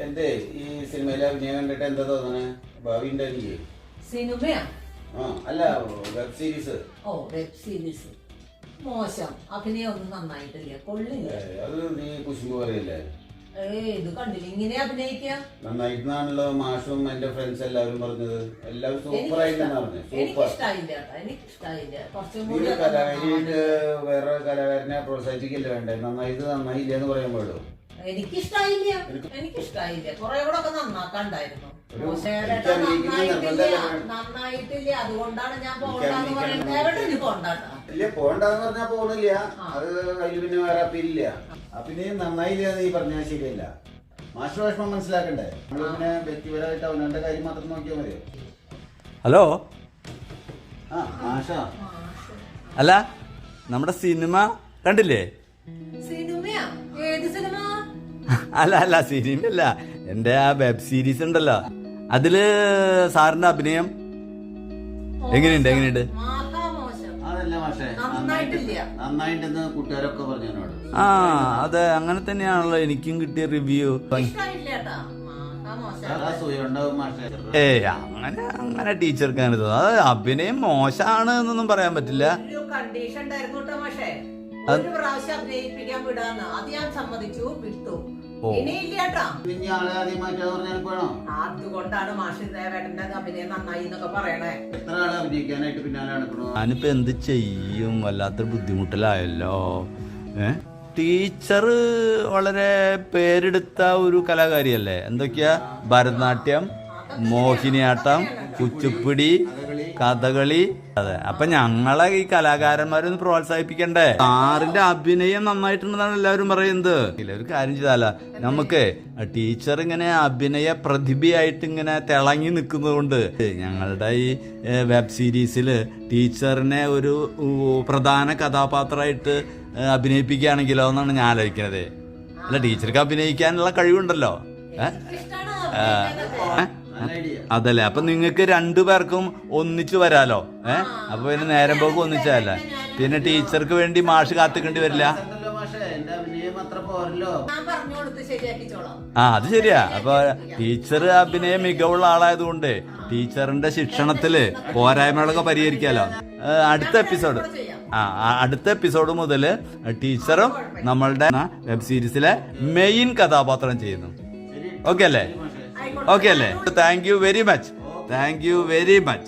എന്റെ ഈ സിനിമയിലെ അഭിനയം കണ്ടിട്ട് എന്താ തോന്നണേ? ഭാവി ഉണ്ടായിരിക്കേ? സിനിമയാ? അല്ല, വെബ് സീരീസ്. ഓ, വെബ് സീരീസ് മോശം. അഭിനയം ഒന്നും നന്നായിട്ടില്ല, കൊള്ളില്ല. അത് നീ കുശുമ്പ് പറയല്ലേ? ഇത് കണ്ടില്ല, ഇങ്ങനെ അഭിനയിക്കാം നന്നായിട്ടാണല്ലോ മാഷും എന്റെ ഫ്രണ്ട്സ് എല്ലാവരും പറഞ്ഞത്. എല്ലാവരും സൂപ്പർ ആയിട്ടാണ് പറഞ്ഞത്. കലാകാരിയായിട്ട് വേറെ കലാകാരനെ പ്രോത്സാഹിപ്പിക്കല്ലേ വേണ്ടേ? നന്നായില്ല എന്ന് പറയാൻ പാടും. എനിക്കിഷ്ടായില്ല. കുറെ കൂടെ ഒക്കെ നന്നാക്കാണ്ടായിരുന്നു. നന്നായിട്ടില്ല, അതുകൊണ്ടാണ് ഞാൻ പോകണ്ടെന്ന് പറയുന്നത്. പോകണ്ടെന്ന് പറഞ്ഞാ പോണില്ല. അത് കയ്യിൽ പിന്നെ വേറെ അപ്പീലില്ല. അപ്പിനെയും നന്നായില്ല നീ പറഞ്ഞാൽ ശരിയല്ല. മാഷ വിഷമം മനസ്സിലാക്കണ്ടേ? നമ്മളിങ്ങനെ വ്യക്തിപരമായിട്ട് അവനവന്റെ കാര്യം മാത്രം നോക്കിയാൽ മതിയോ? ഹലോ, മാഷ അല്ല നമ്മുടെ സിനിമ കണ്ടില്ലേ? സിനിമയാ? ഏത് സിനിമ? അല്ല സിനിമയല്ല, എന്റെ ആ വെബ് സീരീസ് ഉണ്ടല്ലോ, അതില് സാറിന്റെ അഭിനയം എങ്ങനെയുണ്ട്? അതല്ല മാഷേ, നന്നായിട്ടെന്ന് കൂട്ടുകാരൊക്കെ പറഞ്ഞു. അതെ, അങ്ങനെ തന്നെയാണല്ലോ എനിക്കും കിട്ടിയ റിവ്യൂ. അങ്ങനെ ടീച്ചർക്ക് അങ്ങനെ തോന്നുന്നു. അത് അഭിനയം മോശമാണ് എന്നൊന്നും പറയാൻ പറ്റില്ല. ഞാനിപ്പോ എന്ത് ചെയ്യും? വല്ലാത്തൊരു ബുദ്ധിമുട്ടിലായല്ലോ. ടീച്ചർ വളരെ പേരെടുത്ത ഒരു കലാകാരിയല്ലേ? എന്തൊക്കെയാ? ഭരതനാട്യം, മോഹിനിയാട്ടം, കുച്ചിപ്പുടി, കഥകളി. അതെ, അപ്പൊ ഞങ്ങളെ ഈ കലാകാരന്മാരൊന്ന് പ്രോത്സാഹിപ്പിക്കണ്ടേ? സാറിന്റെ അഭിനയം നന്നായിട്ടുണ്ടെന്നാണ് എല്ലാവരും പറയുന്നത്. ഒരു കാര്യം ചെയ്താല, നമുക്ക് ടീച്ചർ ഇങ്ങനെ അഭിനയ പ്രതിഭയായിട്ട് ഇങ്ങനെ തിളങ്ങി നിൽക്കുന്നതുകൊണ്ട് ഞങ്ങളുടെ ഈ വെബ് സീരീസില് ടീച്ചറിനെ ഒരു പ്രധാന കഥാപാത്രമായിട്ട് അഭിനയിപ്പിക്കുകയാണെങ്കിലോ എന്നാണ് ഞാൻ ആലോചിക്കുന്നത്. അല്ല, ടീച്ചർക്ക് അഭിനയിക്കാനുള്ള കഴിവുണ്ടല്ലോ. അതല്ലേ, അപ്പൊ നിങ്ങൾക്ക് രണ്ടുപേർക്കും ഒന്നിച്ചു വരാലോ. അപ്പൊ പിന്നെ നേരം പോക്ക് ഒന്നിച്ചല്ല, പിന്നെ ടീച്ചർക്ക് വേണ്ടി മാഷ് കാത്തിക്കേണ്ടി വരില്ല. അത് ശരിയാ. അപ്പൊ ടീച്ചർ അഭിനയ മികവുള്ള ആളായതുകൊണ്ട് ടീച്ചറിന്റെ ശിക്ഷണത്തില് പോരായ്മകളൊക്കെ പരിഹരിക്കാലോ. അടുത്ത എപ്പിസോഡ് മുതൽ ടീച്ചറും നമ്മളുടെ വെബ് സീരീസിലെ മെയിൻ കഥാപാത്രം ചെയ്യുന്നു. ഓക്കെ അല്ലേ? Thank you very much.